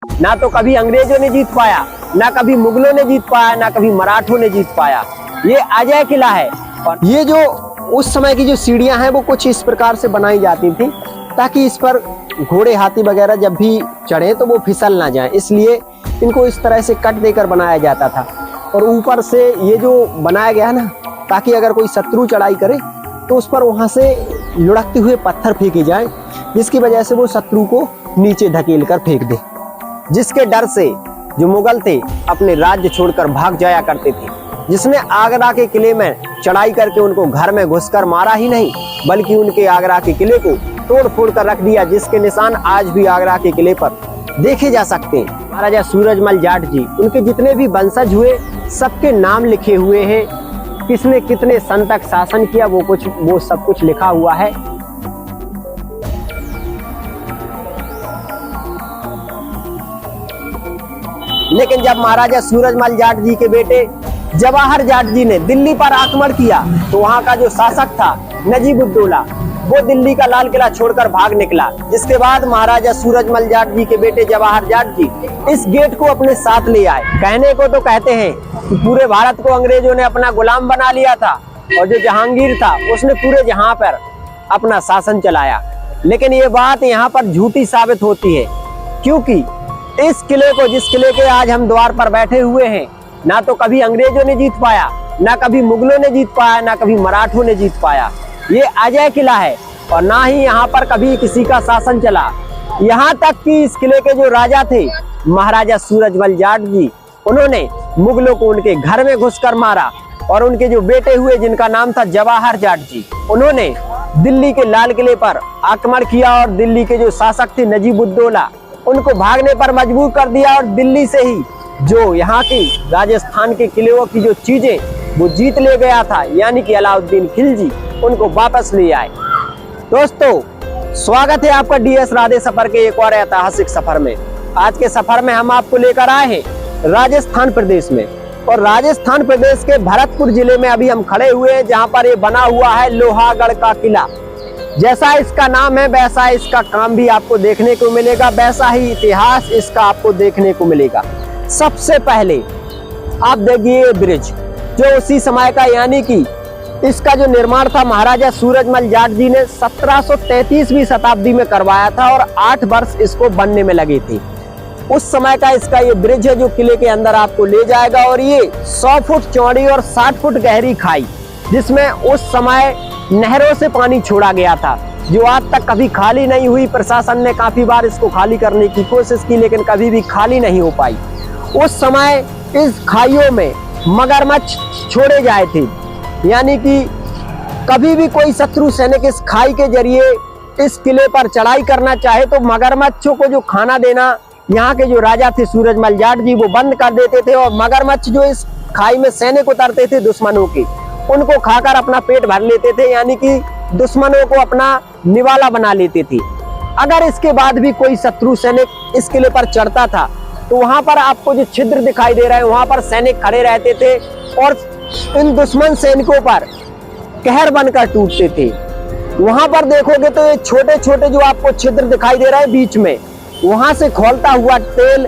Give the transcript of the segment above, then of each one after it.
ना तो कभी अंग्रेजों ने जीत पाया, ना कभी मुगलों ने जीत पाया, ना कभी मराठों ने जीत पाया। ये अजय किला है। और ये जो उस समय की जो सीढ़ियां हैं वो कुछ इस प्रकार से बनाई जाती थी ताकि इस पर घोड़े हाथी वगैरह जब भी चढ़े तो वो फिसल ना जाए, इसलिए इनको इस तरह से कट देकर बनाया जाता था। और ऊपर से ये जो बनाया गया है ना, ताकि अगर कोई शत्रु चढ़ाई करे तो उस पर वहां से लुढ़कते हुए पत्थर फेंके जाए, जिसकी वजह से वो शत्रु को नीचे धकेल कर फेंक दे, जिसके डर से जो मुगल थे अपने राज्य छोड़कर भाग जाया करते थे। जिसने आगरा के किले में चढ़ाई करके उनको घर में घुसकर मारा ही नहीं, बल्कि उनके आगरा के किले को तोड़ फोड़ कर रख दिया, जिसके निशान आज भी आगरा के किले पर देखे जा सकते हैं। महाराजा सूरजमल जाट जी, उनके जितने भी वंशज हुए सबके नाम लिखे हुए हैं, किसने कितने सन तक शासन किया वो सब कुछ लिखा हुआ है। लेकिन जब महाराजा सूरजमल जाट जी के बेटे जवाहर जाट जी ने दिल्ली पर आक्रमण किया तो वहां का जो शासक था नजीबुद्दौला, वो दिल्ली का लाल किला छोड़कर भाग निकला। जिसके बाद महाराजा सूरजमल जाट जी के बेटे जवाहर जाट जी इस गेट को अपने साथ ले आए। कहने को तो कहते हैं कि पूरे भारत को अंग्रेजों ने अपना गुलाम बना लिया था और जो जहांगीर था उसने पूरे जहां पर अपना शासन चलाया, लेकिन ये बात यहाँ पर झूठी साबित होती है, क्योंकि इस किले को, जिस किले के आज हम द्वार पर बैठे हुए हैं, ना तो कभी अंग्रेजों ने जीत पाया, ना कभी मुगलों ने जीत पाया, ना कभी मराठों ने जीत पाया। ये अजय किला है और ना ही यहाँ पर कभी किसी का शासन चला। यहाँ तक कि इस किले के जो राजा थे महाराजा सूरजमल जाट जी, उन्होंने मुगलों को उनके घर में घुसकर मारा और उनके जो बेटे हुए जिनका नाम था जवाहर जाट जी, उन्होंने दिल्ली के लाल किले पर आक्रमण किया और दिल्ली के जो शासक थे नजीबुद्दौला, उनको भागने पर मजबूर कर दिया और दिल्ली से ही जो यहाँ की राजस्थान के किलों की जो चीजें वो जीत ले गया था, यानी कि अलाउद्दीन खिलजी, उनको वापस ले आए। दोस्तों, स्वागत है आपका डीएस राधे सफर के एक और ऐतिहासिक सफर में। आज के सफर में हम आपको लेकर आए हैं राजस्थान प्रदेश में, और राजस्थान प्रदेश के भरतपुर जिले में अभी हम खड़े हुए हैं, जहाँ पर ये बना हुआ है लोहागढ़ का किला। जैसा इसका नाम है वैसा इसका काम भी आपको देखने को मिलेगा, वैसा ही इतिहास इसका आपको देखने को मिलेगा। सबसे पहले आप देखिए ये ब्रिज जो उसी समय का, यानी कि इसका जो निर्माण था महाराजा सूरजमल जाट जी ने 1733वीं शताब्दी में करवाया था और 8 वर्ष इसको बनने में लगे थे। उस समय का इसका ये ब्रिज है जो किले के अंदर आपको ले जाएगा, और ये 100 फुट चौड़ी और 60 फुट गहरी खाई, जिसमें उस समय नहरों से पानी छोड़ा गया था, जो आज तक कभी खाली नहीं हुई। प्रशासन ने काफी बार इसको खाली करने की कोशिश की, लेकिन कभी भी खाली नहीं हो पाई। उस समय इस खाइयों में मगरमच्छ छोड़े जाए थे, यानी कि कभी भी कोई शत्रु सैनिक इस खाई के जरिए इस किले पर चढ़ाई करना चाहे तो मगरमच्छों को जो खाना देना यहाँ के जो राजा थे सूरजमल जाट जी, वो बंद कर देते थे, और मगरमच्छ जो इस खाई में सैनिक उतरते थे दुश्मनों के, उनको खाकर अपना पेट भर लेते थे, यानी कि दुश्मनों को अपना निवाला बना लेते थे। अगर इसके बाद भी कोई शत्रु सैनिक इस किले पर चढ़ता था तो वहां पर आपको जो छिद्र दिखाई दे रहा है, वहां पर सैनिक खड़े रहते थे और इन दुश्मन सैनिकों पर कहर बनकर टूटते थे। वहां पर देखोगे तो ये छोटे छोटे जो आपको छिद्र दिखाई दे रहा है बीच में, वहां से खौलता हुआ तेल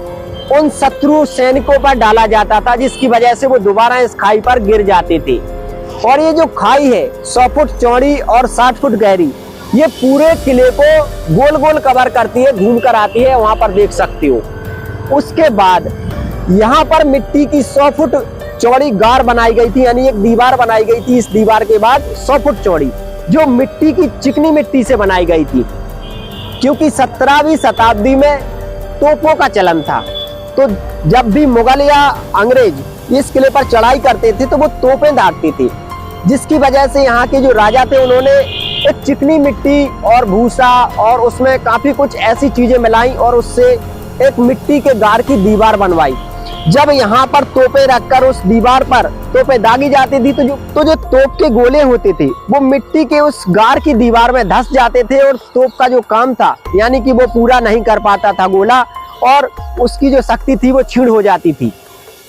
उन शत्रु सैनिकों पर डाला जाता था, जिसकी वजह से वो दोबारा इस खाई पर गिर जाते थे। और ये जो खाई है 100 फुट चौड़ी और 60 फुट गहरी, ये पूरे किले को गोल गोल कवर करती है, घूम कर आती है, वहां पर देख सकते हो। उसके बाद यहाँ पर मिट्टी की 100 फुट चौड़ी गार बनाई गई थी, यानी एक दीवार बनाई गई थी। इस दीवार के बाद 100 फुट चौड़ी जो मिट्टी की चिकनी मिट्टी से बनाई गई थी, क्योंकि 17वीं शताब्दी में तोपों का चलन था। तो जब भी मुगल या अंग्रेज इस किले पर चढ़ाई करते थे तो वो तोपें दागते थे, जिसकी वजह से यहाँ के जो राजा थे उन्होंने एक चिकनी मिट्टी और भूसा और उसमें काफी कुछ ऐसी चीजें मिलाई और उससे एक मिट्टी के गार की दीवार बनवाई। जब यहाँ पर तोपें रखकर उस दीवार पर तोपें दागी जाती थी तो जो तोप के गोले होते थे वो मिट्टी के उस गार की दीवार में धंस जाते थे, और तोप का जो काम था यानी कि वो पूरा नहीं कर पाता था गोला, और उसकी जो शक्ति थी वो छीण हो जाती थी।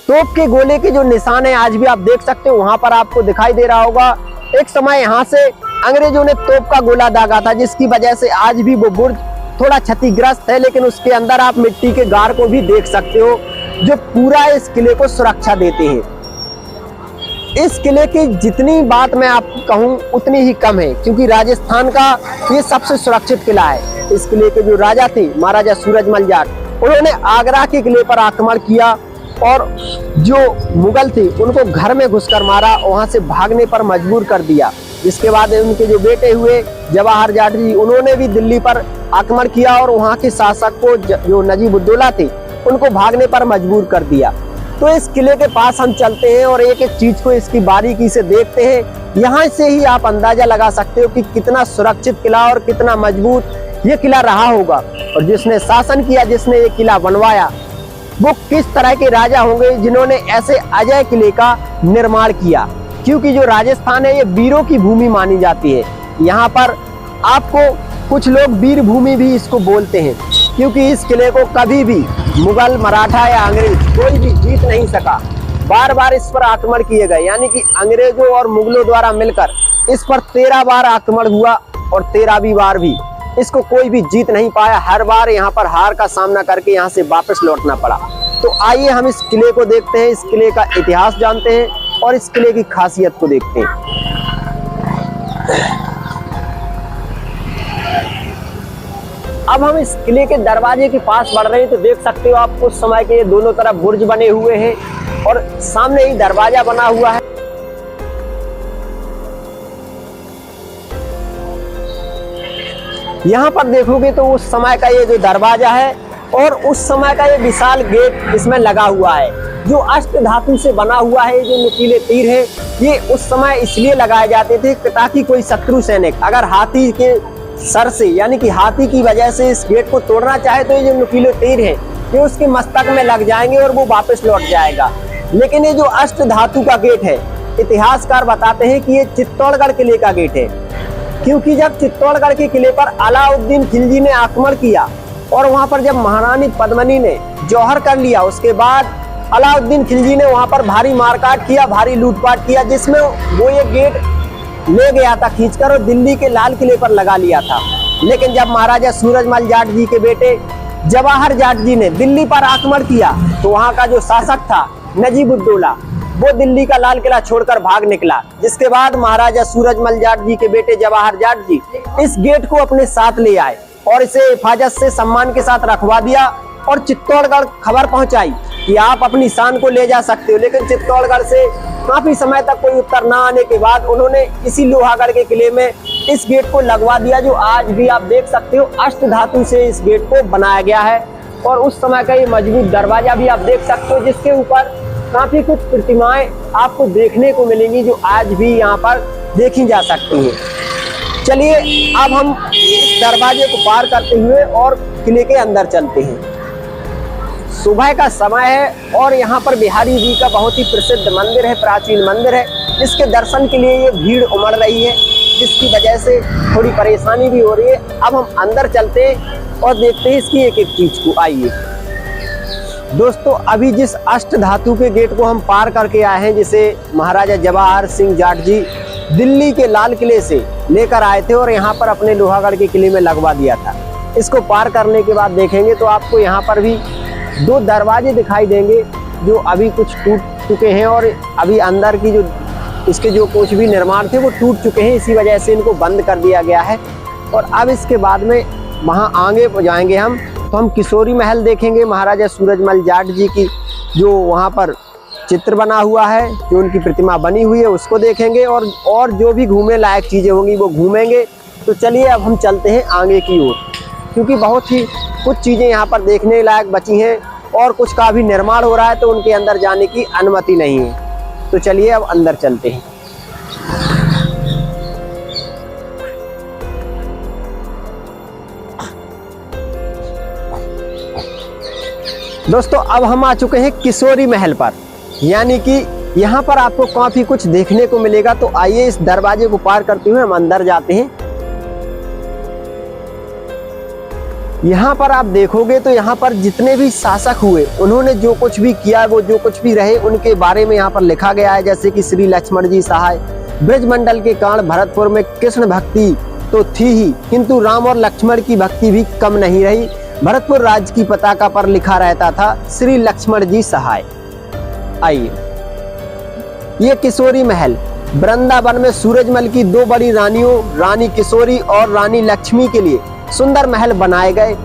तोप के गोले के जो निशान है आज भी आप देख सकते हो, वहां पर आपको दिखाई दे रहा होगा। एक समय यहाँ से अंग्रेजों ने तोप का गोला दागा था, जिसकी वजह से आज भी वो बुर्ज थोड़ा क्षतिग्रस्त है, लेकिन उसके अंदर आप मिट्टी के गार को भी देख सकते हो जो पूरा इस किले को सुरक्षा देते हैं। इस किले की जितनी बात मैं आपको कहूं उतनी ही कम है, क्योंकि राजस्थान का ये सबसे सुरक्षित किला है। इस किले के जो राजा थे महाराजा सूरजमल जाट, उन्होंने आगरा के किले पर आक्रमण किया और जो मुगल थे उनको घर में घुसकर मारा, वहां से भागने पर मजबूर कर दिया। जिसके बाद उनके जो बेटे हुए जवाहर जाट जी, उन्होंने भी दिल्ली पर आक्रमण किया और वहां के शासक को जो नजीब-उद-दौला थे उनको भागने पर मजबूर कर दिया। तो इस किले के पास हम चलते हैं और एक एक चीज को इसकी बारीकी से देखते हैं। यहाँ से ही आप अंदाजा लगा सकते हो कि कितना सुरक्षित किला और कितना मजबूत ये किला रहा होगा, और जिसने शासन किया, जिसने ये किला बनवाया, वो किस तरह के राजा होंगे जिन्होंने ऐसे अजय किले का निर्माण किया। क्योंकि जो राजस्थान है ये वीरों की भूमि मानी जाती है। यहाँ पर आपको कुछ लोग वीर भूमि भी इसको बोलते हैं, क्योंकि इस किले को कभी भी मुगल, मराठा या अंग्रेज कोई भी जीत नहीं सका। बार बार इस पर आक्रमण किए गए, यानी कि अंग्रेजों और मुगलों द्वारा मिलकर इस पर 13 बार आक्रमण हुआ और 13वीं बार भी इसको कोई भी जीत नहीं पाया। हर बार यहाँ पर हार का सामना करके यहाँ से वापस लौटना पड़ा। तो आइए हम इस किले को देखते हैं, इस किले का इतिहास जानते हैं और इस किले की खासियत को देखते हैं। अब हम इस किले के दरवाजे के पास बढ़ रहे हैं, तो देख सकते हो आप उस समय के दोनों तरफ बुर्ज बने हुए हैं और सामने ही दरवाजा बना हुआ है। यहाँ पर देखोगे तो उस समय का ये जो दरवाजा है और उस समय का ये विशाल गेट इसमें लगा हुआ है, जो अष्ट धातु से बना हुआ है। जो नुकीले तीर है ये उस समय इसलिए लगाए जाते थे ताकि कोई शत्रु सैनिक अगर हाथी के सर से, यानी कि हाथी की वजह से इस गेट को तोड़ना चाहे, तो ये जो नुकीले तीर है ये उसके मस्तक में लग जाएंगे और वो वापस लौट जाएगा। लेकिन ये जो अष्ट धातु का गेट है, इतिहासकार बताते हैं कि ये चित्तौड़गढ़ किले का गेट है, क्योंकि जब चित्तौड़गढ़ के किले पर अलाउद्दीन खिलजी ने आक्रमण किया और वहां पर जब महारानी पद्मिनी ने जौहर कर लिया, उसके बाद अलाउद्दीन खिलजी ने वहां पर भारी मारकाट किया, भारी लूटपाट किया, जिसमें वो ये गेट ले गया था खींचकर और दिल्ली के लाल किले पर लगा लिया था। लेकिन जब महाराजा सूरजमल जाट जी के बेटे जवाहर जाट जी ने दिल्ली पर आक्रमण किया, तो वहां का जो शासक था नजीब-उद-दौला, वो दिल्ली का लाल किला छोड़कर भाग निकला। जिसके बाद महाराजा सूरजमल जाट जी के बेटे जवाहर जाट जी इस गेट को अपने साथ ले आए और इसे हिफाजत से सम्मान के साथ रखवा दिया और चित्तौड़गढ़ खबर पहुंचाई कि आप अपनी शान को ले जा सकते हो। लेकिन चित्तौड़गढ़ से काफी समय तक कोई उत्तर न आने के बाद उन्होंने इसी लोहागढ़ के किले में इस गेट को लगवा दिया, जो आज भी आप देख सकते हो अष्ट धातु से इस गेट को बनाया गया है। और उस समय का ये मजबूत दरवाजा भी आप देख सकते हो, जिसके ऊपर काफी कुछ प्रतिमाएं आपको देखने को मिलेंगी जो आज भी यहाँ पर देखी जा सकती हैं। चलिए अब हम इस दरवाजे को पार करते हुए और किले के अंदर चलते हैं। सुबह का समय है और यहाँ पर बिहारी जी का बहुत ही प्रसिद्ध मंदिर है, प्राचीन मंदिर है, जिसके दर्शन के लिए ये भीड़ उमड़ रही है, जिसकी वजह से थोड़ी परेशानी भी हो रही है। अब हम अंदर चलते हैं और देखते हैं इसकी एक एक चीज को। आइए दोस्तों, अभी जिस अष्ट धातु के गेट को हम पार करके आए हैं, जिसे महाराजा जवाहर सिंह जाट जी दिल्ली के लाल किले से लेकर आए थे और यहाँ पर अपने लोहागढ़ के किले में लगवा दिया था, इसको पार करने के बाद देखेंगे तो आपको यहाँ पर भी दो दरवाजे दिखाई देंगे जो अभी कुछ टूट चुके हैं और अभी अंदर की जो इसके जो कुछ भी निर्माण थे वो टूट चुके हैं, इसी वजह से इनको बंद कर दिया गया है। और अब इसके बाद में वहाँ आगे जाएंगे हम, तो हम किशोरी महल देखेंगे, महाराजा सूरजमल जाट जी की जो वहाँ पर चित्र बना हुआ है, जो उनकी प्रतिमा बनी हुई है, उसको देखेंगे और जो भी घूमने लायक चीज़ें होंगी वो घूमेंगे। तो चलिए अब हम चलते हैं आगे की ओर, क्योंकि बहुत ही कुछ चीज़ें यहाँ पर देखने लायक बची हैं और कुछ का भी निर्माण हो रहा है, तो उनके अंदर जाने की अनुमति नहीं है। तो चलिए अब अंदर चलते हैं। दोस्तों अब हम आ चुके हैं किशोरी महल पर, यानी कि यहाँ पर आपको काफी कुछ देखने को मिलेगा। तो आइए इस दरवाजे को पार करते हुए हम अंदर जाते हैं। यहाँ पर आप देखोगे तो यहाँ पर जितने भी शासक हुए, उन्होंने जो कुछ भी किया, वो जो कुछ भी रहे, उनके बारे में यहाँ पर लिखा गया है। जैसे कि श्री लक्ष्मण जी सहाय ब्रजमंडल के कारण भरतपुर में कृष्ण भक्ति तो थी ही, किंतु राम और लक्ष्मण की भक्ति भी कम नहीं रही। भरतपुर राज्य की पताका पर लिखा रहता था श्री लक्ष्मण जी सहाय। आइए, ये किशोरी महल वृंदावन में सूरजमल की दो बड़ी रानियों रानी किशोरी और रानी लक्ष्मी के लिए सुंदर महल बनाए गए।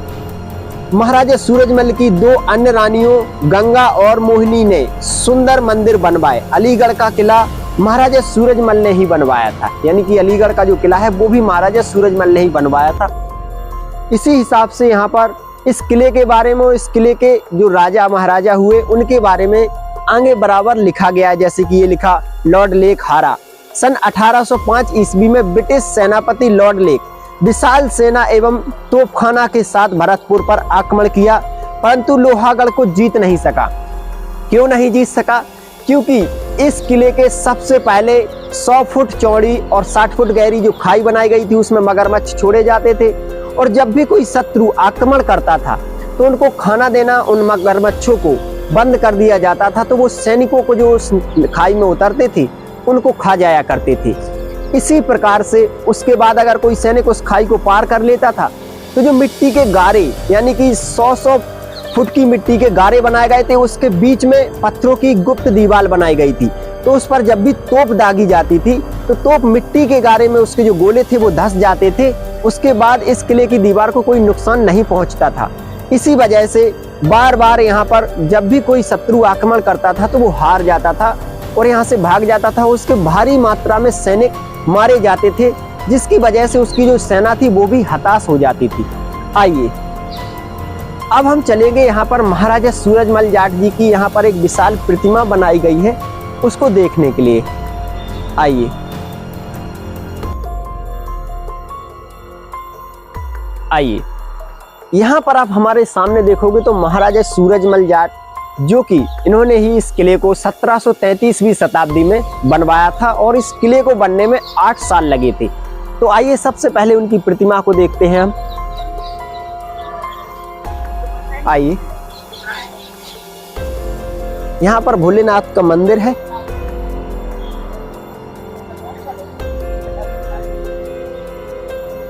महाराजा सूरजमल की दो अन्य रानियों गंगा और मोहिनी ने सुंदर मंदिर बनवाए। अलीगढ़ का किला महाराजा सूरजमल ने ही बनवाया था, यानी कि अलीगढ़ का जो किला है वो भी महाराजा सूरजमल ने ही बनवाया था। इसी हिसाब से यहाँ पर इस किले के बारे में, इस किले के जो राजा महाराजा हुए उनके बारे में आगे बराबर लिखा गया है। जैसे कि ये लिखा, लॉर्ड लेक हारा। सन 1805 ईस्वी में ब्रिटिश सेनापति लॉर्ड लेक विशाल सेना एवं तोपखाना के साथ भरतपुर पर आक्रमण किया, परंतु लोहागढ़ को जीत नहीं सका। क्यों नहीं जीत सका? क्योंकि इस किले के सबसे पहले 100 फुट चौड़ी और 60 फुट गहरी जो खाई बनाई गई थी उसमें मगरमच्छ छोड़े जाते थे, और जब भी कोई शत्रु आक्रमण करता था तो उनको खाना देना उन मगरमच्छों को बंद कर दिया जाता था, तो वो सैनिकों को जो उस खाई में उतरते थे उनको खा जाया करते थे। इसी प्रकार से उसके बाद अगर कोई सैनिक उस खाई को पार कर लेता था तो जो मिट्टी के गारे, यानी कि 100 फुट की मिट्टी के गारे बनाए गए थे, उसके बीच में पत्थरों की गुप्त दीवार बनाई गई थी, तो उस पर जब भी तोप दागी जाती थी तो तोप मिट्टी के गारे में उसके जो गोले थे वो धंस जाते थे। उसके बाद इस किले की दीवार को कोई नुकसान नहीं पहुंचता था। इसी वजह से बार बार यहाँ पर जब भी कोई शत्रु आक्रमण करता था तो वो हार जाता था और यहाँ से भाग जाता था। उसके भारी मात्रा में सैनिक मारे जाते थे, जिसकी वजह से उसकी जो सेना थी वो भी हताश हो जाती थी। आइए, अब हम चलेंगे यहाँ पर महाराजा सूरजमल जाट जी की यहाँ पर एक विशाल प्रतिमा बनाई गई है, उसको देखने के लिए। आइए, आइए, यहाँ पर आप हमारे सामने देखोगे तो महाराजा सूरजमल जाट, जो कि इन्होंने ही इस किले को 1733वीं शताब्दी में बनवाया था और इस किले को बनने में 8 साल लगे थे। तो आइए सबसे पहले उनकी प्रतिमा को देखते हैं हम। आइए, यहाँ पर भोलेनाथ का मंदिर है।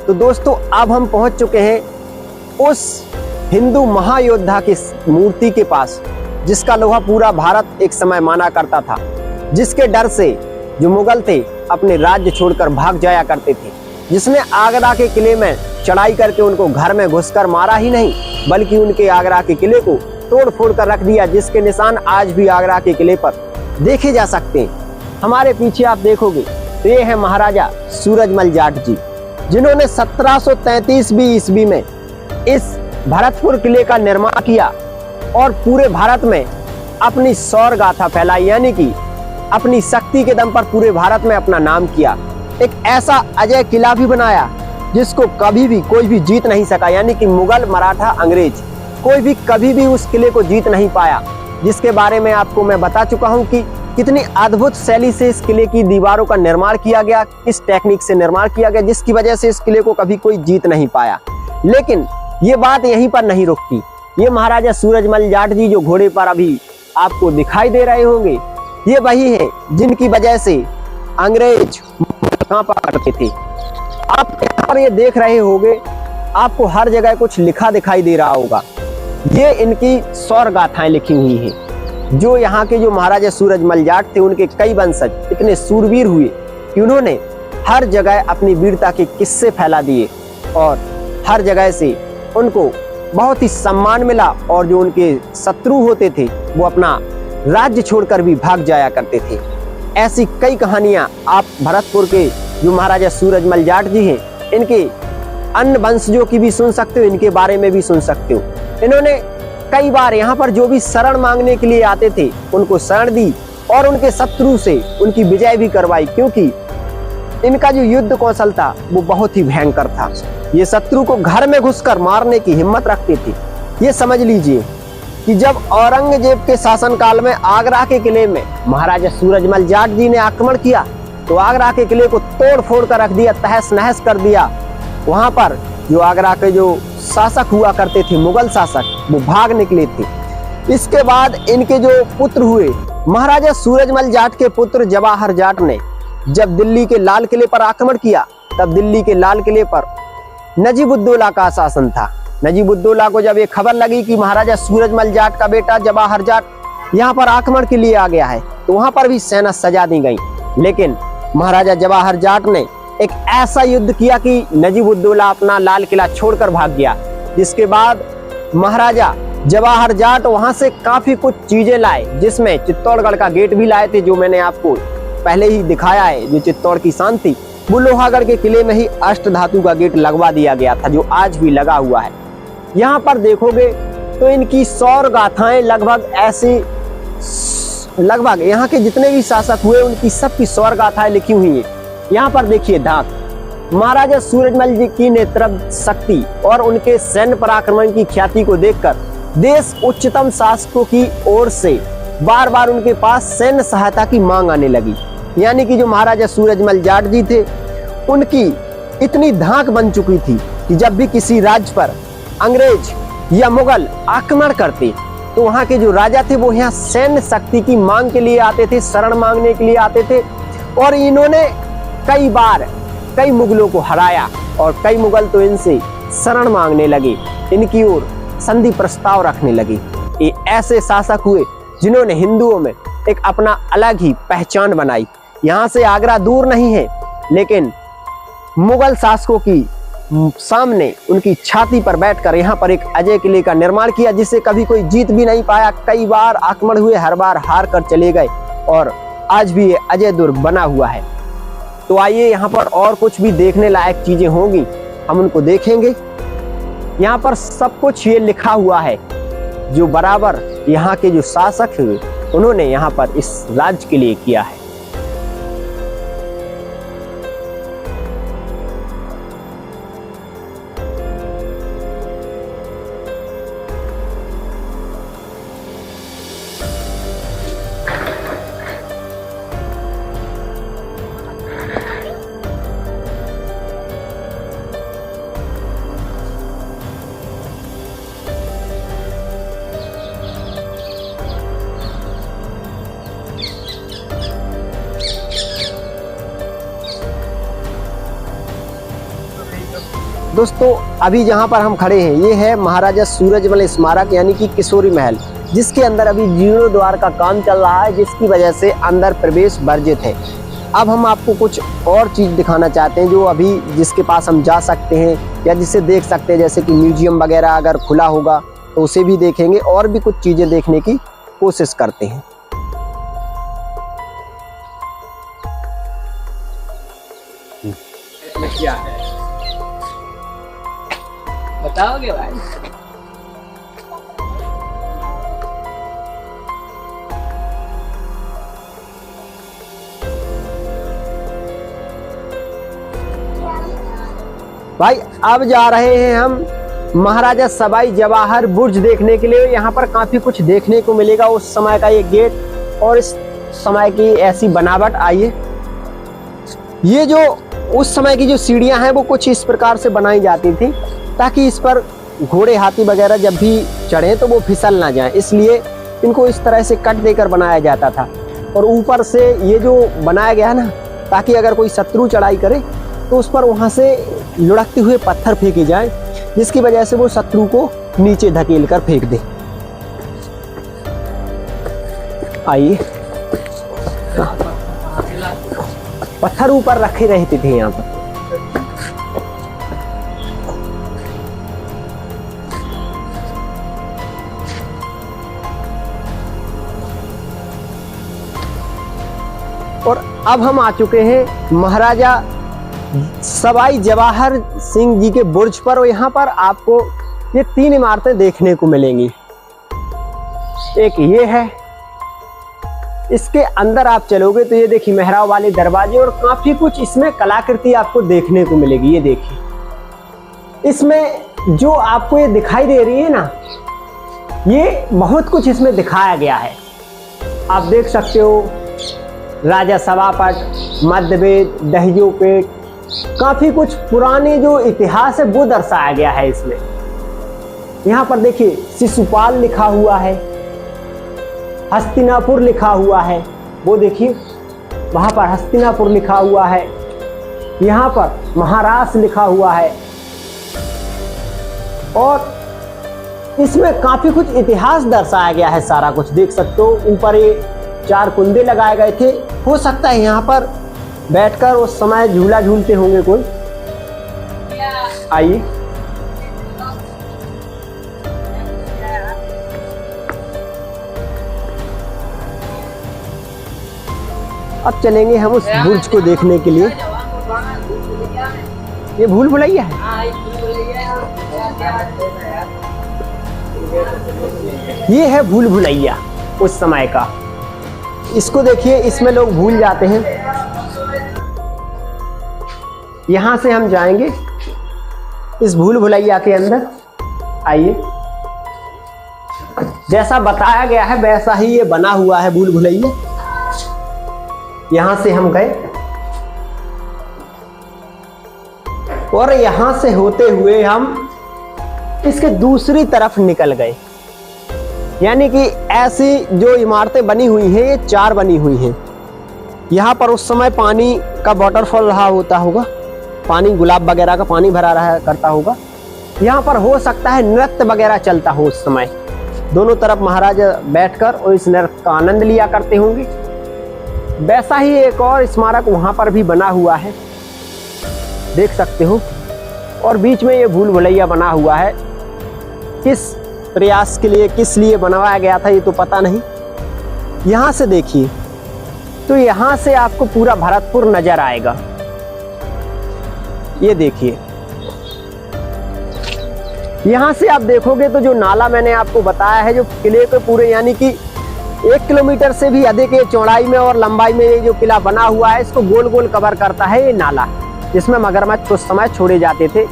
तो दोस्तों, अब हम पहुंच चुके हैं उस हिंदू महायोद्धा की मूर्ति के पास, जिसका लोहा पूरा भारत एक समय माना करता था, जिसके डर से जो मुगल थे अपने राज्य छोड़कर भाग जाया करते थे, जिसने आगरा के किले में चढ़ाई करके उनको घर में घुसकर मारा ही नहीं बल्कि उनके आगरा के किले को तोड़ फोड़ कर रख दिया, जिसके निशान आज भी आगरा के किले पर देखे जा सकते हैं। हमारे पीछे आप देखोगे तो ये है महाराजा सूरजमल जाट जी, जिन्होंने 1733वीं ईस्वी में इस भरतपुर किले का निर्माण किया और पूरे भारत में अपनी सौर गाथा फैलाई, यानी कि अपनी शक्ति के दम पर पूरे भारत में अपना नाम किया। एक ऐसा अजय किला भी बनाया जिसको कभी भी कोई भी जीत नहीं सका, यानी कि मुगल, मराठा, अंग्रेज कोई भी कभी भी उस किले को जीत नहीं पाया, जिसके बारे में आपको मैं बता चुका हूं कि कितनी अद्भुत शैली से इस किले की दीवारों का निर्माण किया गया, किस टेक्निक से निर्माण किया गया, जिसकी वजह से इस किले को कभी कोई जीत नहीं पाया। लेकिन ये बात यहीं पर नहीं रुकती। ये महाराजा सूरजमल जाट जी जो घोड़े पर अभी आपको दिखाई दे रहे होंगे, ये वही है जिनकी वजह से अंग्रेज कांपा करते थे। आप यहाँ पर ये देख रहे होंगे, आपको हर जगह कुछ लिखा दिखाई दे रहा होगा। ये इनकी सौर गाथाएं लिखी हुई हैं। जो यहाँ के जो महाराजा सूरजमल जाट थे, उनके कई वंशज इतने सूरवीर हुए कि उन्होंने हर जगह अपनी वीरता के किस्से फैला दिए और हर जगह से उनको बहुत ही सम्मान मिला, और जो उनके शत्रु होते थे वो अपना राज्य छोड़कर भी भाग जाया करते थे। ऐसी कई कहानियां आप भरतपुर के जो महाराजा सूरजमल जाट जी हैं, इनके अन्य वंशजों की भी सुन सकते हो, इनके बारे में भी सुन सकते हो। इन्होंने कई बार यहाँ पर जो भी शरण मांगने के लिए आते थे उनको शरण दी और उनके शत्रु से उनकी विजय भी करवाई, क्योंकि इनका जो युद्ध कौशल था वो बहुत ही भयंकर था। ये शत्रु को घर में घुसकर मारने की हिम्मत रखते थे। ये समझ लीजिए कि जब औरंगजेब के शासनकाल में आगरा के किले में महाराजा सूरजमल जाट जी ने आक्रमण किया तो आगरा के किले को तोड़ फोड़ कर रख दिया, तहस नहस कर दिया। वहां पर जो आगरा के जो शासक हुआ करते थे, मुगल शासक, वो भाग निकले थे। इसके बाद इनके जो पुत्र हुए, महाराजा सूरजमल जाट के पुत्र जवाहर जाट ने जब दिल्ली के लाल किले पर आक्रमण किया तब दिल्ली के लाल किले पर नजीबुद्दौला का शासन था। नजीबुद्दौला को जब ये खबर लगी कि महाराजा सूरजमल जाट का बेटा जवाहर जाट यहाँ पर आक्रमण के लिए आ गया है, तो वहां पर भी सेना सजा दी गई। लेकिन महाराजा जवाहर जाट ने एक ऐसा युद्ध किया कि नजीबुद्दौला अपना लाल किला छोड़कर भाग गया, जिसके बाद महाराजा जवाहर जाट वहां से काफी कुछ चीजें लाए, जिसमें चित्तौड़गढ़ का गेट भी लाए थे, जो मैंने आपको पहले ही दिखाया है। जो चित्तौड़ की शान थी, वो लोहागढ़ के किले में ही अष्ट धातु का गेट लगवा दिया गया था, जो आज भी लगा हुआ है। यहाँ पर देखोगे तो इनकी सौर गाथाएं लगभग यहाँ के जितने भी शासक हुए उनकी सबकी सौर गाथाएं लिखी हुई है। यहाँ पर देखिए धाक, महाराजा सूरजमल जी की नेतृत्व शक्ति और उनके सैन्य पराक्रमण की ख्याति को देखकर देश उच्चतम शासकों की ओर से बार बार उनके पास सैन्य सहायता की मांग आने लगी। यानी कि जो महाराजा सूरजमल जाट जी थे, उनकी इतनी धाक बन चुकी थी कि जब भी किसी राज्य पर अंग्रेज या मुगल आक्रमण करते, तो वहां के जो राजा थे वो यहाँ सैन्य शक्ति की मांग के लिए आते थे, शरण मांगने के लिए आते थे। और इन्होंने कई बार कई मुगलों को हराया और कई मुगल तो इनसे शरण मांगने लगे, इनकी ओर संधि प्रस्ताव रखने लगे। ये ऐसे शासक हुए जिन्होंने हिंदुओं में एक अपना अलग ही पहचान बनाई। यहाँ से आगरा दूर नहीं है, लेकिन मुगल शासकों की सामने उनकी छाती पर बैठकर यहाँ पर एक अजय किले का निर्माण किया, जिसे कभी कोई जीत भी नहीं पाया। कई बार आक्रमण हुए, हर बार हार कर चले गए, और आज भी ये अजय दुर्ग बना हुआ है। तो आइए, यहाँ पर और कुछ भी देखने लायक चीजें होंगी, हम उनको देखेंगे। यहाँ पर सब कुछ ये लिखा हुआ है, जो बराबर यहाँ के जो शासक हुए उन्होंने यहाँ पर इस राज्य के लिए किया है। दोस्तों, अभी जहाँ पर हम खड़े हैं, ये है महाराजा सूरजमल स्मारक, यानी कि किशोरी महल, जिसके अंदर अभी जीर्णोद्वार का काम चल रहा है, जिसकी वजह से अंदर प्रवेश वर्जित है। अब हम आपको कुछ और चीज़ दिखाना चाहते हैं, जो अभी जिसके पास हम जा सकते हैं या जिसे देख सकते हैं, जैसे कि म्यूजियम वगैरह अगर खुला होगा तो उसे भी देखेंगे, और भी कुछ चीज़ें देखने की कोशिश करते हैं। क्या है बताओगे भाई? भाई अब जा रहे हैं हम महाराजा सवाई जवाहर बुर्ज देखने के लिए। यहाँ पर काफी कुछ देखने को मिलेगा, उस समय का ये गेट और इस समय की ऐसी बनावट। आइए, ये जो उस समय की जो सीढ़ियां हैं वो कुछ इस प्रकार से बनाई जाती थी, ताकि इस पर घोड़े हाथी वगैरह जब भी चढ़े तो वो फिसल ना जाए, इसलिए इनको इस तरह से कट देकर बनाया जाता था। और ऊपर से ये जो बनाया गया है ना, ताकि अगर कोई शत्रु चढ़ाई करे तो उस पर वहाँ से लुढ़कते हुए पत्थर फेंके जाए, जिसकी वजह से वो शत्रु को नीचे धकेल कर फेंक दे। आइए, पत्थर ऊपर रखे रहते थे यहाँ पर। और अब हम आ चुके हैं महाराजा सवाई जवाहर सिंह जी के बुर्ज पर, और यहाँ पर आपको ये 3 इमारतें देखने को मिलेंगी। एक ये है, इसके अंदर आप चलोगे तो ये देखिए मेहराब वाले दरवाजे, और काफी कुछ इसमें कलाकृति आपको देखने को मिलेगी। ये देखिए, इसमें जो आपको ये दिखाई दे रही है ना, ये बहुत कुछ इसमें दिखाया गया है। आप देख सकते हो राजा सभापट, मध्यवेद, दहियोपेट, काफी कुछ पुराने जो इतिहास है वो दर्शाया गया है इसमें। यहाँ पर देखिए शिशुपाल लिखा हुआ है, हस्तिनापुर लिखा हुआ है, वो देखिए वहां पर हस्तिनापुर लिखा हुआ है। यहाँ पर महाराष्ट्र लिखा हुआ है और इसमें काफी कुछ इतिहास दर्शाया गया है। सारा कुछ देख सकते हो। ऊपर ये 4 कुंदे लगाए गए थे। हो सकता है यहाँ पर बैठकर उस समय झूला झूलते होंगे कोई। आइए अब चलेंगे हम उस बुर्ज को देखने के लिए। ये भूल भुलैया है। ये है भूल भुलैया उस समय का। इसको देखिए, इसमें लोग भूल जाते हैं। यहां से हम जाएंगे इस भूल भुलैया के अंदर। आइए, जैसा बताया गया है वैसा ही ये बना हुआ है भूल भुलैया। यहां से हम गए और यहां से होते हुए हम इसके दूसरी तरफ निकल गए। यानी कि ऐसी जो इमारतें बनी हुई हैं ये 4 बनी हुई हैं। यहाँ पर उस समय पानी का वाटरफॉल रहा होता होगा, पानी गुलाब वगैरह का पानी भरा रहा करता होगा। यहाँ पर हो सकता है नृत्य वगैरह चलता हो उस समय। दोनों तरफ महाराजा बैठकर और इस नृत्य का आनंद लिया करते होंगे। वैसा ही एक और स्मारक वहाँ पर भी बना हुआ है, देख सकते हो। और बीच में ये भूल भुलैया बना हुआ है। किस प्रयास के लिए, किस लिए बनवाया गया था ये तो पता नहीं। यहाँ से देखिए तो यहाँ से आपको पूरा भरतपुर नजर आएगा। ये देखिए, यहाँ से आप देखोगे तो जो नाला मैंने आपको बताया है, जो किले के पूरे यानी कि 1 किलोमीटर से भी अधिक ये चौड़ाई में और लंबाई में ये जो किला बना हुआ है, इसको गोल गोल कवर करता है ये नाला, जिसमें मगरमच्छ उस समय छोड़े जाते थे।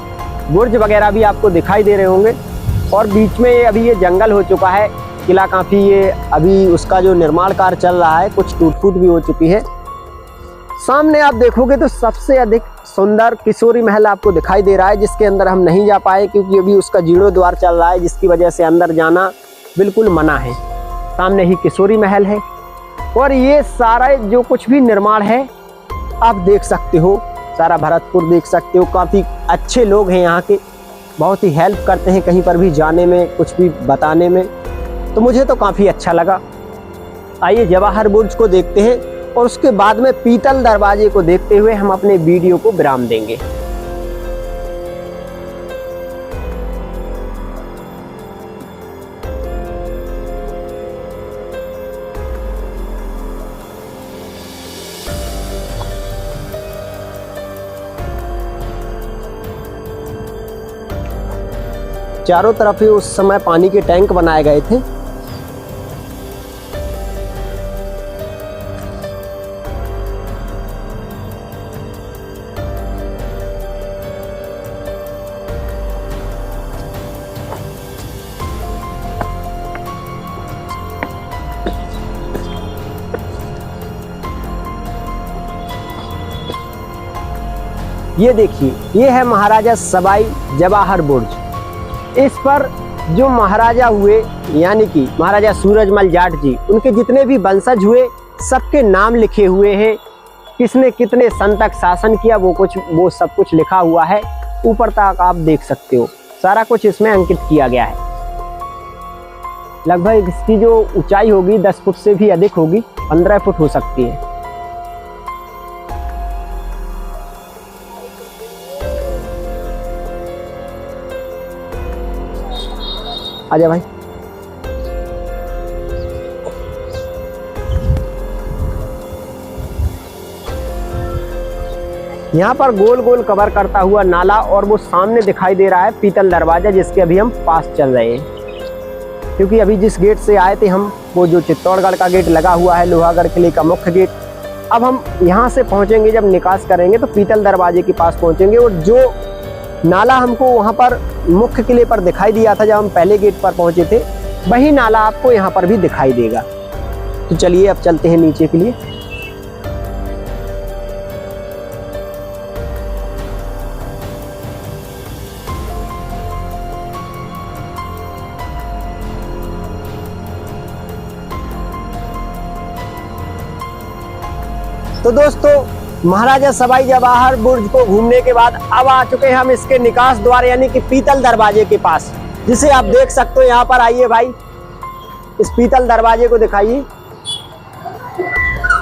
बुर्ज वगैरह भी आपको दिखाई दे रहे होंगे। और बीच में ये अभी ये जंगल हो चुका है। किला काफ़ी ये अभी उसका जो निर्माण कार्य चल रहा है, कुछ टूट फूट भी हो चुकी है। सामने आप देखोगे तो सबसे अधिक सुंदर किशोरी महल आपको दिखाई दे रहा है, जिसके अंदर हम नहीं जा पाए क्योंकि अभी उसका जीर्णोद्वार चल रहा है, जिसकी वजह से अंदर जाना बिल्कुल मना है। सामने ही किशोरी महल है और ये सारा जो कुछ भी निर्माण है आप देख सकते हो। सारा भरतपुर देख सकते हो। काफ़ी अच्छे लोग हैं यहाँ के, बहुत ही हेल्प करते हैं कहीं पर भी जाने में, कुछ भी बताने में। तो मुझे तो काफ़ी अच्छा लगा। आइए जवाहर बुर्ज को देखते हैं और उसके बाद में पीतल दरवाजे को देखते हुए हम अपने वीडियो को विराम देंगे। चारों तरफ ही उस समय पानी के टैंक बनाए गए थे। ये देखिए, ये है महाराजा सवाई जवाहर बुर्ज। इस पर जो महाराजा हुए यानी कि महाराजा सूरजमल जाट जी, उनके जितने भी वंशज हुए सबके नाम लिखे हुए हैं। किसने कितने सन तक शासन किया वो सब कुछ लिखा हुआ है। ऊपर तक आप देख सकते हो, सारा कुछ इसमें अंकित किया गया है। लगभग इसकी जो ऊंचाई होगी 10 फुट से भी अधिक होगी, 15 फुट हो सकती है। आजा भाई। यहाँ पर गोल गोल कवर करता हुआ नाला और वो सामने दिखाई दे रहा है पीतल दरवाजा, जिसके अभी हम पास चल रहे हैं। क्योंकि अभी जिस गेट से आए थे हम, वो जो चित्तौड़गढ़ का गेट लगा हुआ है, लोहागढ़ किले का मुख्य गेट, अब हम यहाँ से पहुँचेंगे। जब निकास करेंगे तो पीतल दरवाजे के पास पहुँचेंगे और जो नाला हमको वहाँ पर मुख्य किले पर दिखाई दिया था जब हम पहले गेट पर पहुँचे थे, वही नाला आपको यहाँ पर भी दिखाई देगा। तो चलिए अब चलते हैं नीचे के लिए। तो दोस्तों महाराजा सवाई जवाहर बुर्ज को घूमने के बाद अब आ चुके हैं हम इसके निकास द्वार यानी कि पीतल दरवाजे के पास, जिसे आप देख सकते हो। यहाँ पर आइए भाई, इस पीतल दरवाजे को दिखाइए।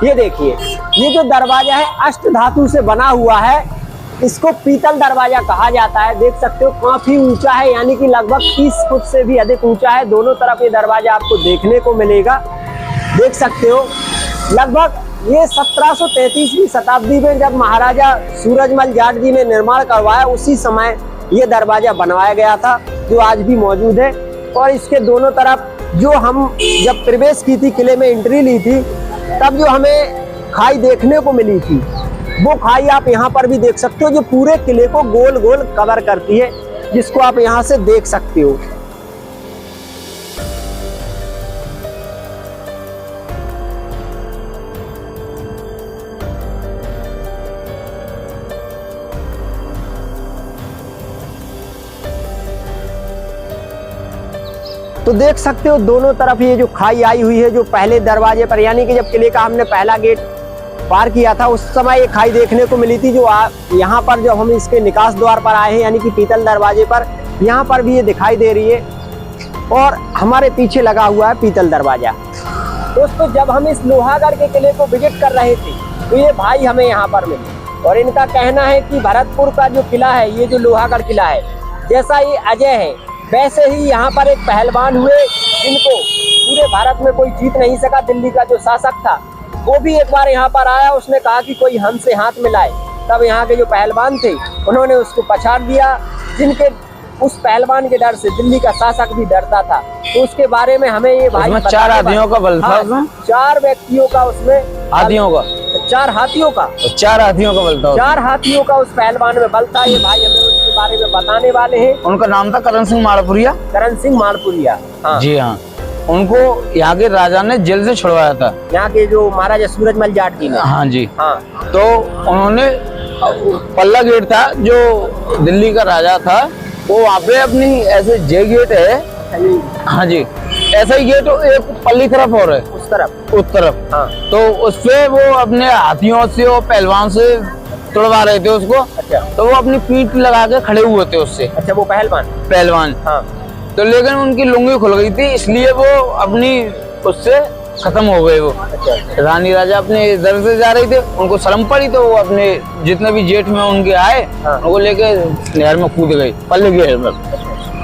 ये देखिए, ये जो दरवाजा है अष्ट धातु से बना हुआ है, इसको पीतल दरवाजा कहा जाता है। देख सकते हो काफी ऊंचा है, यानी कि लगभग 30 फुट से भी अधिक ऊंचा है। दोनों तरफ ये दरवाजा आपको देखने को मिलेगा, देख सकते हो। लगभग ये 1733वीं शताब्दी में जब महाराजा सूरजमल जाट जी ने निर्माण करवाया, उसी समय ये दरवाजा बनवाया गया था, जो आज भी मौजूद है। और इसके दोनों तरफ जो हम जब प्रवेश की थी, किले में एंट्री ली थी, तब जो हमें खाई देखने को मिली थी, वो खाई आप यहाँ पर भी देख सकते हो, जो पूरे किले को गोल गोल कवर करती है, जिसको आप यहाँ से देख सकते हो। तो देख सकते हो दोनों तरफ ये जो खाई आई हुई है, जो पहले दरवाजे पर यानी कि जब किले का हमने पहला गेट पार किया था, उस समय ये खाई देखने को मिली थी, जो यहाँ पर जब हम इसके निकास द्वार पर आए हैं यानी कि पीतल दरवाजे पर, यहाँ पर भी ये दिखाई दे रही है। और हमारे पीछे लगा हुआ है पीतल दरवाजा। दोस्तों, जब हम इस लोहागढ़ के किले को विजिट कर रहे थे, तो ये भाई हमें यहाँ पर मिले और इनका कहना है कि भरतपुर का जो किला है, ये जो लोहागढ़ किला है, जैसा ये अजय है, वैसे ही यहाँ पर एक पहलवान हुए जिनको पूरे भारत में कोई जीत नहीं सका। दिल्ली का जो शासक था, वो भी एक बार यहाँ पर आया, उसने कहा कि कोई हमसे हाथ मिलाए। तब यहाँ के जो पहलवान थे, उन्होंने उसको पछाड़ दिया, जिनके उस पहलवान के डर से दिल्ली का शासक भी डरता था। तो उसके बारे में हमें ये भाई 4 हाथियों का बल था। हाँ, 4 व्यक्तियों का उसमें, हाथियों का 4 हाथियों का 4 हाथियों का बल था। 4 हाथियों का उस पहलवान में बल था। ये भाई हमें उसके बारे में बताने वाले हैं। उनका नाम था करण सिंह मालपुरिया। करण सिंह मालपुरिया, हाँ जी हाँ। उनको यहाँ के राजा ने जेल से छुड़वाया था, यहाँ के जो महाराजा सूरजमल जाट जी ने। हाँ जी हाँ। तो उन्होंने पल्ला गेट था, जो दिल्ली का राजा था, वो वहाँ पे अपनी ऐसे जे गेट है, हाँ जी, ऐसा ही गेट एक पल्ली तरफ और है, उस तरफ हाँ। तो उसपे वो अपने हाथियों से और पहलवान से तोड़वा रहे थे उसको। अच्छा। तो वो अपनी पीठ लगा के खड़े हुए थे उससे। अच्छा, वो पहलवान हाँ। तो लेकिन उनकी लुंगी खुल गई थी, इसलिए वो अपनी उससे खत्म हो गए। वो अच्छा। रानी राजा अपने इधर से जा रहे थे, उनको शर्म पड़ी, तो वो अपने जितने भी जेठ में उनके आए, हाँ। उनको लेके नहर में कूद गई, पल्ले गेट में।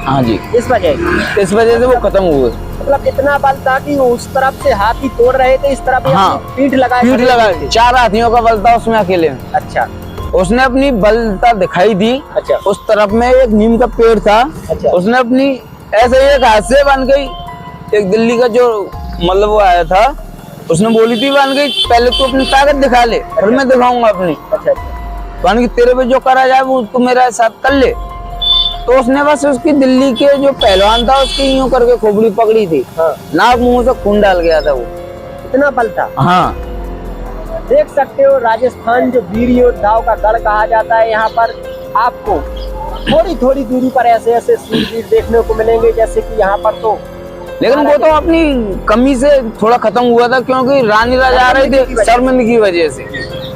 हाँ जी, इस वजह से वो खत्म हुए। मतलब कितना बल था कि उस तरफ से हाथी तोड़ रहे थे, इस तरफ हाँ पीठ लगा 4 हाथियों का बल था उसमें अकेले। अच्छा। उसने अपनी बलता दिखाई दी। अच्छा। उस तरफ में एक नीम का पेड़ था। अच्छा। उसने अपनी ऐसे एक हाथ से बन गई, एक दिल्ली का जो मतलब वो आया था, उसने बोली थी बन गई, पहले तू अपनी ताकत दिखा ले, फिर मैं दिखाऊंगा अपनी। अच्छा। बन गई, तेरे पे जो करा जाए वो तू मेरा साथ कर ले। तो उसने बस उसकी दिल्ली के जो पहलवान था, उसकी यूं करके खोपड़ी पकड़ी थी। हाँ। नाक मुंह से खून डाल गया था वो, इतना बल था। हाँ, देख सकते हो राजस्थान जो वीर योद्धाओं का गढ़ कहा जाता है, यहाँ पर आपको थोड़ी थोड़ी दूरी पर ऐसे ऐसे शूरवीर देखने को मिलेंगे, जैसे कि यहाँ पर तो, लेकिन वो तो अपनी कमी से थोड़ा खत्म हुआ था, क्योंकि रानी राजा आ रहे थे शर्मिंदगी की वजह से।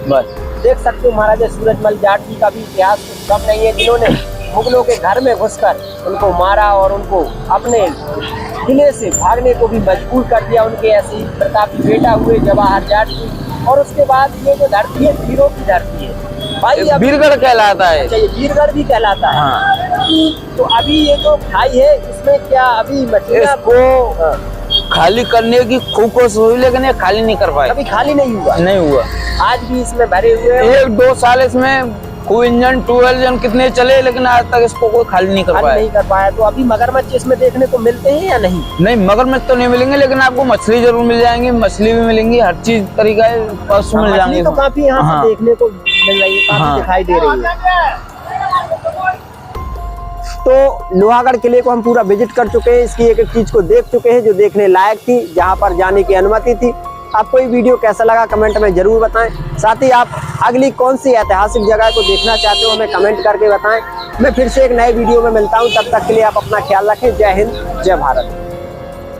बस देख सकते हो महाराजा सूरजमल जाट जी का भी इतिहास कुछ कम नहीं है, जिन्होंने मुगलों के घर में घुसकर उनको मारा और उनको अपने किले से भागने को भी मजबूर कर दिया। उनके ऐसे प्रतापी बेटा हुए जवाहर जाट जी। और उसके बाद ये जो धरती है, वीरों की धरती है भाई, वीरगढ़ कहलाता है। अच्छा, ये वीरगढ़ भी कहलाता है। हाँ। तो अभी ये जो खाई है, इसमें क्या अभी मछलियां को खाली करने की खूब कोशिश हुई, लेकिन ये खाली नहीं कर पाए। अभी खाली नहीं हुआ। आज भी इसमें भरे हुए 1-2 साल इसमें कोई इंजन 12 इंजन कितने चले, लेकिन आज तक इसको कोई खाली नहीं कर पाया। तो अभी मगरमच्छ इसमें देखने को मिलते हैं या नहीं? नहीं, मगरमच्छ तो नहीं मिलेंगे, लेकिन आपको मछली जरूर मिल जाएंगी, मछली भी मिलेंगी, हर चीज तरीका पशु मिल जाएंगे। तो काफी यहाँ से देखने को मिल रही है, काफी दिखाई दे रही है। तो लोहागढ़ किले को हम पूरा विजिट कर चुके हैं, इसकी एक एक चीज को देख चुके हैं जो देखने लायक थी, जहाँ पर जाने की अनुमति थी। आपको ये वीडियो कैसा लगा कमेंट में जरूर बताएं। साथ ही आप अगली कौन सी ऐतिहासिक जगह को देखना चाहते हो, हमें कमेंट करके बताएं। मैं फिर से एक नए वीडियो में मिलता हूं, तब तक के लिए आप अपना ख्याल रखें। जय हिंद, जय भारत।